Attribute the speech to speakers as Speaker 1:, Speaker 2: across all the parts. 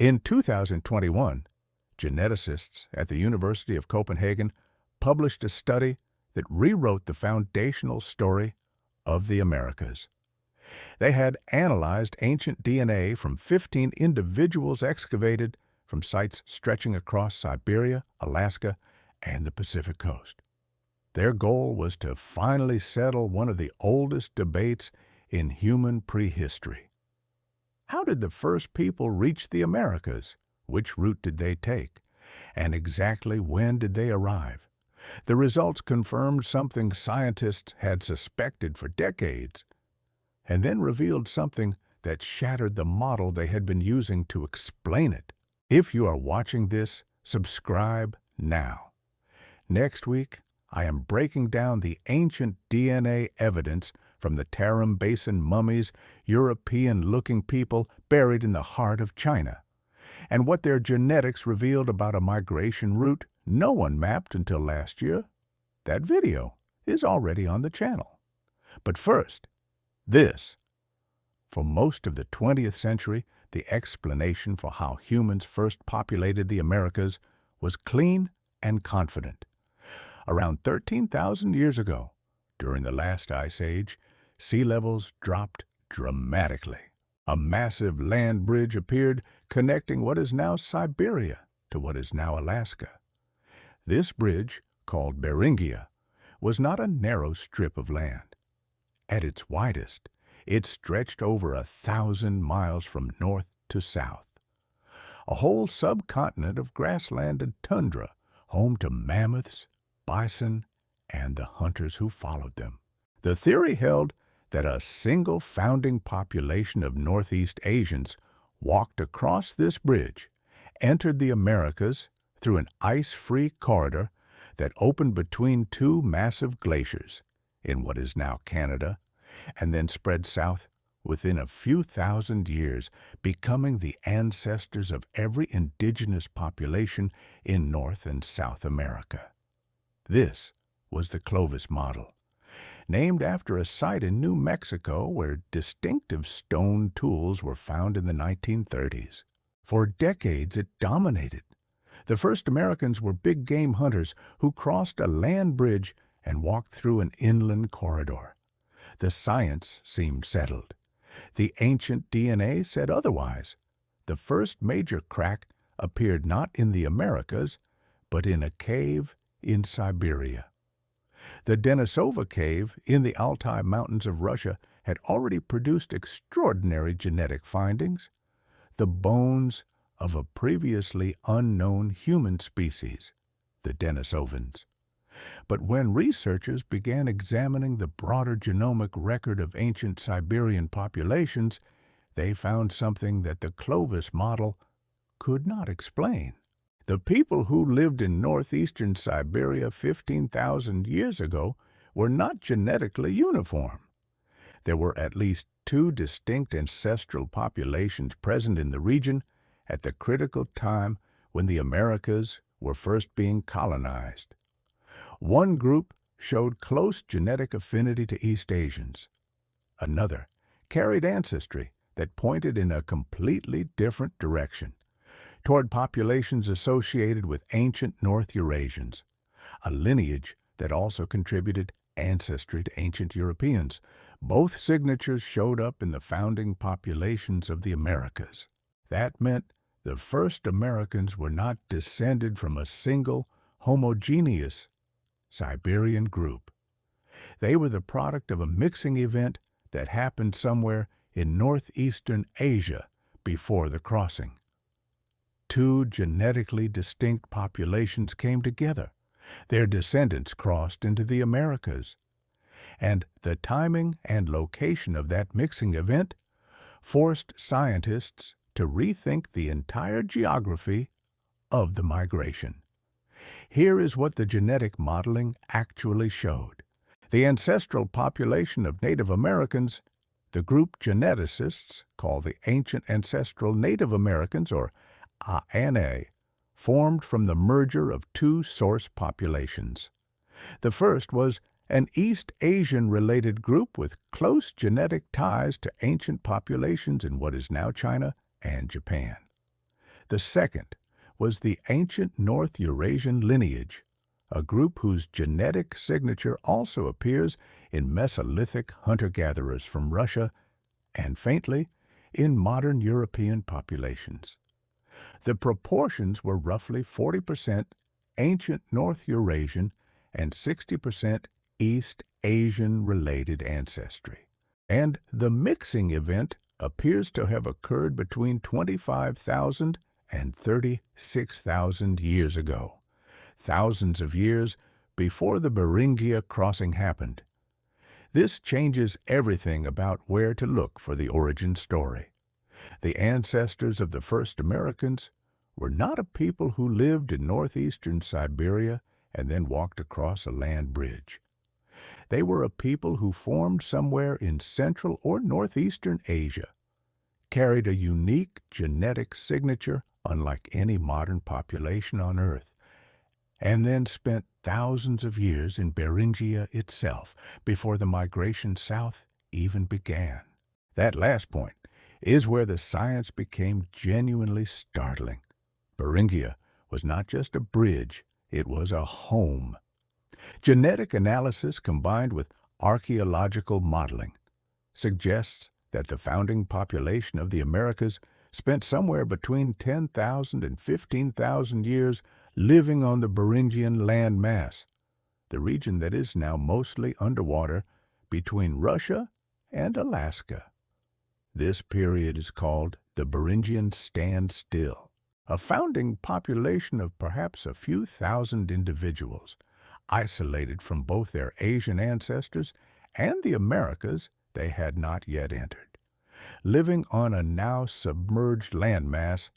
Speaker 1: In 2021, geneticists at the University of Copenhagen published a study that rewrote the foundational story of the Americas. They had analyzed ancient DNA from 15 individuals excavated from sites stretching across Siberia, Alaska, and the Pacific coast. Their goal was to finally settle one of the oldest debates in human prehistory. How did the first people reach the Americas? Which route did they take? And exactly when did they arrive? The results confirmed something scientists had suspected for decades, and then revealed something that shattered the model they had been using to explain it. If you are watching this, subscribe now. Next week, I am breaking down the ancient DNA evidence from the Tarim Basin mummies, European-looking people buried in the heart of China, and what their genetics revealed about a migration route no one mapped until last year. That video is already on the channel. But first, this. For most of the 20th century, the explanation for how humans first populated the Americas was clean and confident. Around 13,000 years ago, during the last ice age, sea levels dropped dramatically. A massive land bridge appeared connecting what is now Siberia to what is now Alaska. This bridge, called Beringia, was not a narrow strip of land. At its widest, it stretched over 1,000 miles from north to south. A whole subcontinent of grassland and tundra, home to mammoths, bison, and the hunters who followed them. The theory held that a single founding population of Northeast Asians walked across this bridge, entered the Americas through an ice-free corridor that opened between two massive glaciers in what is now Canada, and then spread south within a few thousand years, becoming the ancestors of every indigenous population in North and South America. This was the Clovis model, named after a site in New Mexico where distinctive stone tools were found in the 1930s. For decades, it dominated. The first Americans were big game hunters who crossed a land bridge and walked through an inland corridor. The science seemed settled. The ancient DNA said otherwise. The first major crack appeared not in the Americas, but in a cave in Siberia. The Denisova cave in the Altai Mountains of Russia had already produced extraordinary genetic findings, the bones of a previously unknown human species, the Denisovans. But when researchers began examining the broader genomic record of ancient Siberian populations, they found something that the Clovis model could not explain. The people who lived in northeastern Siberia 15,000 years ago were not genetically uniform. There were at least two distinct ancestral populations present in the region at the critical time when the Americas were first being colonized. One group showed close genetic affinity to East Asians. Another carried ancestry that pointed in a completely different direction, toward populations associated with ancient North Eurasians, a lineage that also contributed ancestry to ancient Europeans. Both signatures showed up in the founding populations of the Americas. That meant the first Americans were not descended from a single, homogeneous Siberian group. They were the product of a mixing event that happened somewhere in northeastern Asia before the crossing. Two genetically distinct populations came together. Their descendants crossed into the Americas. And the timing and location of that mixing event forced scientists to rethink the entire geography of the migration. Here is what the genetic modeling actually showed. The ancestral population of Native Americans, the group geneticists call the Ancient Ancestral Native Americans, or ANA, formed from the merger of two source populations. The first was an East Asian-related group with close genetic ties to ancient populations in what is now China and Japan. The second was the ancient North Eurasian lineage, a group whose genetic signature also appears in Mesolithic hunter-gatherers from Russia and, faintly, in modern European populations. The proportions were roughly 40% ancient North Eurasian and 60% East Asian-related ancestry. And the mixing event appears to have occurred between 25,000 and 36,000 years ago, thousands of years before the Beringia crossing happened. This changes everything about where to look for the origin story. The ancestors of the first Americans were not a people who lived in northeastern Siberia and then walked across a land bridge. They were a people who formed somewhere in Central or Northeastern Asia, carried a unique genetic signature unlike any modern population on Earth, and then spent thousands of years in Beringia itself before the migration south even began. That last point is where the science became genuinely startling. Beringia was not just a bridge, it was a home. Genetic analysis combined with archaeological modeling suggests that the founding population of the Americas spent somewhere between 10,000 and 15,000 years living on the Beringian land mass, the region that is now mostly underwater between Russia and Alaska. This period is called the Beringian Standstill, a founding population of perhaps a few thousand individuals, isolated from both their Asian ancestors and the Americas they had not yet entered, living on a now submerged landmass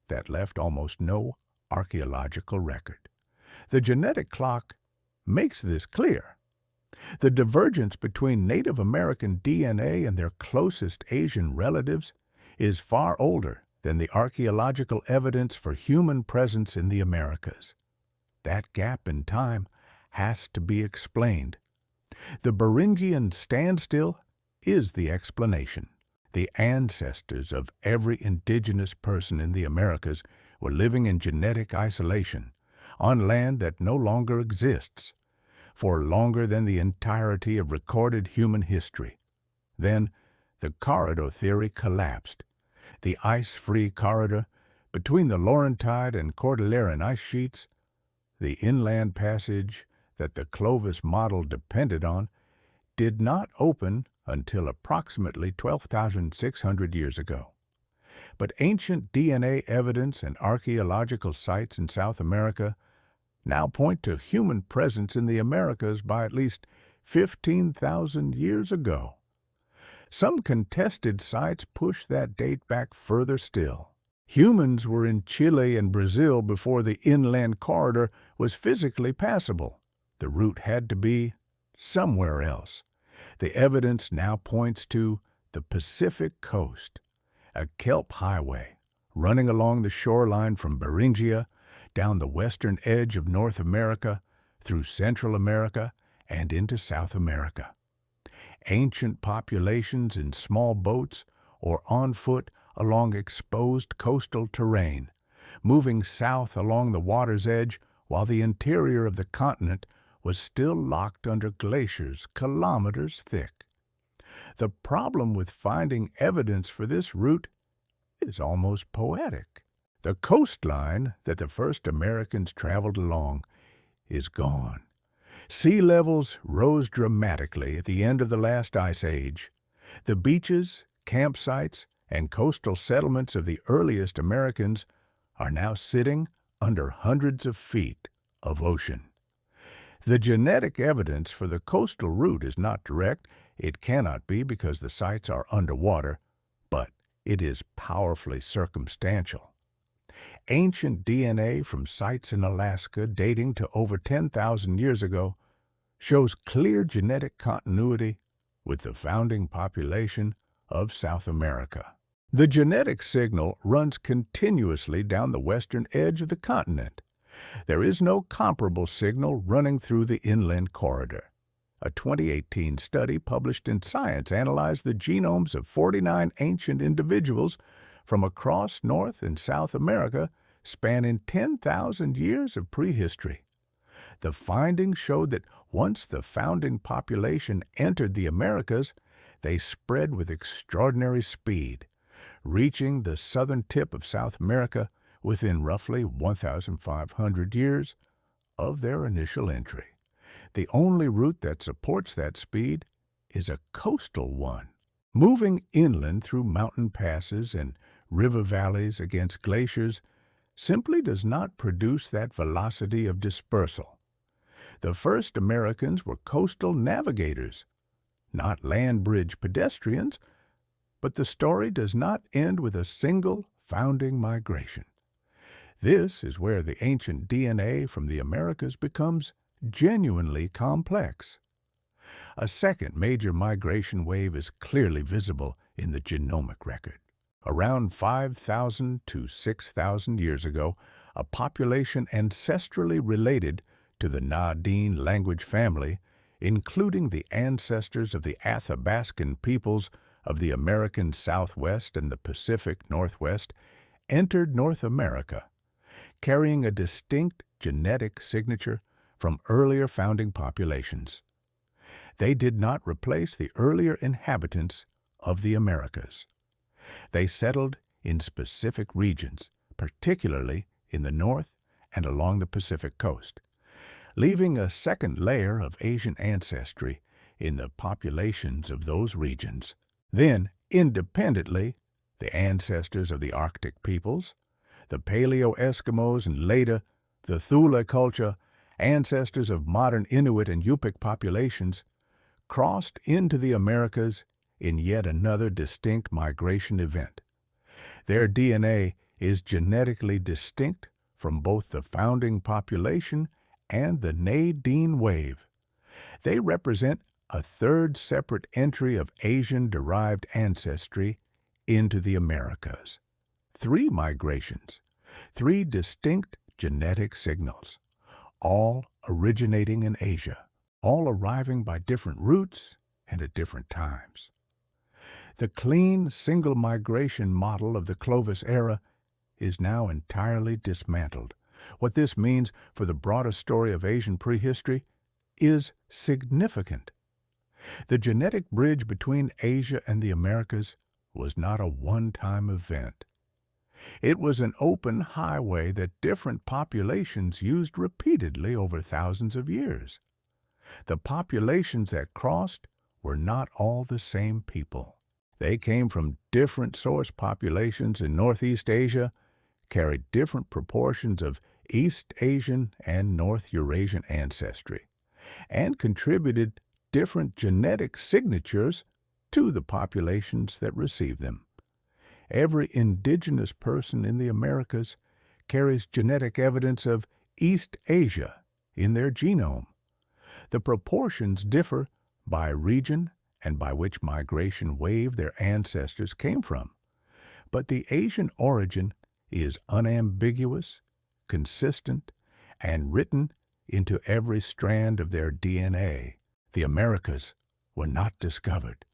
Speaker 1: that left almost no archaeological record. The genetic clock makes this clear. The divergence between Native American DNA and their closest Asian relatives is far older than the archaeological evidence for human presence in the Americas. That gap in time has to be explained. The Beringian Standstill is the explanation. The ancestors of every indigenous person in the Americas were living in genetic isolation, on land that no longer exists, for longer than the entirety of recorded human history. Then, the corridor theory collapsed. The ice-free corridor between the Laurentide and Cordilleran ice sheets, the inland passage that the Clovis model depended on, did not open until approximately 12,600 years ago. But ancient DNA evidence and archaeological sites in South America now point to human presence in the Americas by at least 15,000 years ago. Some contested sites push that date back further still. Humans were in Chile and Brazil before the inland corridor was physically passable. The route had to be somewhere else. The evidence now points to the Pacific coast, a kelp highway running along the shoreline from Beringia down the western edge of North America, through Central America, and into South America. Ancient populations in small boats or on foot along exposed coastal terrain, moving south along the water's edge while the interior of the continent was still locked under glaciers kilometers thick. The problem with finding evidence for this route is almost poetic. The coastline that the first Americans traveled along is gone. Sea levels rose dramatically at the end of the last ice age. The beaches, campsites, and coastal settlements of the earliest Americans are now sitting under hundreds of feet of ocean. The genetic evidence for the coastal route is not direct. It cannot be because the sites are underwater, but it is powerfully circumstantial. Ancient DNA from sites in Alaska dating to over 10,000 years ago shows clear genetic continuity with the founding population of South America. The genetic signal runs continuously down the western edge of the continent. There is no comparable signal running through the inland corridor. A 2018 study published in Science analyzed the genomes of 49 ancient individuals from across North and South America spanning 10,000 years of prehistory. The findings showed that once the founding population entered the Americas, they spread with extraordinary speed, reaching the southern tip of South America within roughly 1,500 years of their initial entry. The only route that supports that speed is a coastal one. Moving inland through mountain passes and river valleys against glaciers simply does not produce that velocity of dispersal. The first Americans were coastal navigators, not land bridge pedestrians, but the story does not end with a single founding migration. This is where the ancient DNA from the Americas becomes genuinely complex. A second major migration wave is clearly visible in the genomic record. Around 5,000 to 6,000 years ago, a population ancestrally related to the Na-Dene language family, including the ancestors of the Athabascan peoples of the American Southwest and the Pacific Northwest, entered North America, carrying a distinct genetic signature from earlier founding populations. They did not replace the earlier inhabitants of the Americas. They settled in specific regions, particularly in the north and along the Pacific coast, leaving a second layer of Asian ancestry in the populations of those regions. Then, independently, the ancestors of the Arctic peoples, the Paleo-Eskimos, and later the Thule culture, ancestors of modern Inuit and Yupik populations, crossed into the Americas in yet another distinct migration event. Their DNA is genetically distinct from both the founding population and the Na-Dene wave. They represent a third separate entry of Asian-derived ancestry into the Americas. 3 migrations, 3 distinct genetic signals, all originating in Asia, all arriving by different routes and at different times. The clean, single migration model of the Clovis era is now entirely dismantled. What this means for the broader story of Asian prehistory is significant. The genetic bridge between Asia and the Americas was not a one-time event. It was an open highway that different populations used repeatedly over thousands of years. The populations that crossed were not all the same people. They came from different source populations in Northeast Asia, carried different proportions of East Asian and North Eurasian ancestry, and contributed different genetic signatures to the populations that received them. Every indigenous person in the Americas carries genetic evidence of East Asia in their genome. The proportions differ by region and by which migration wave their ancestors came from, but the Asian origin is unambiguous, consistent, and written into every strand of their DNA. The Americas were not discovered.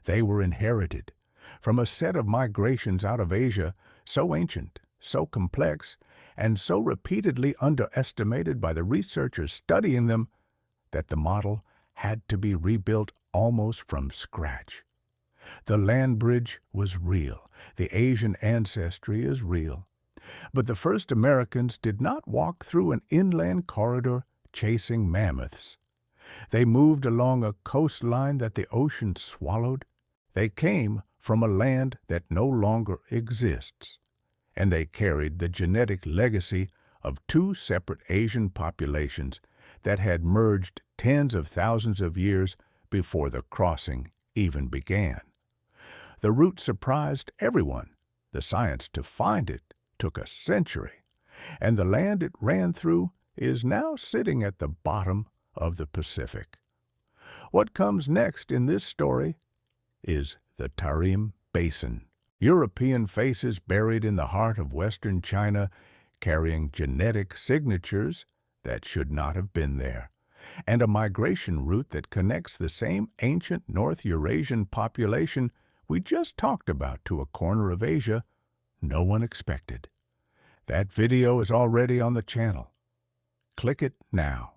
Speaker 1: They were inherited from a set of migrations out of Asia so ancient, so complex, and so repeatedly underestimated by the researchers studying them that the model had to be rebuilt almost from scratch. The land bridge was real. The Asian ancestry is real. But the first Americans did not walk through an inland corridor chasing mammoths. They moved along a coastline that the ocean swallowed. They came from a land that no longer exists, and they carried the genetic legacy of 2 separate Asian populations that had merged tens of thousands of years before the crossing even began. The route surprised everyone. The science to find it took a century, and the land it ran through is now sitting at the bottom of the Pacific. What comes next in this story is the Tarim Basin. European faces buried in the heart of Western China, carrying genetic signatures that should not have been there, and a migration route that connects the same ancient North Eurasian population we just talked about to a corner of Asia no one expected. That video is already on the channel. Click it now.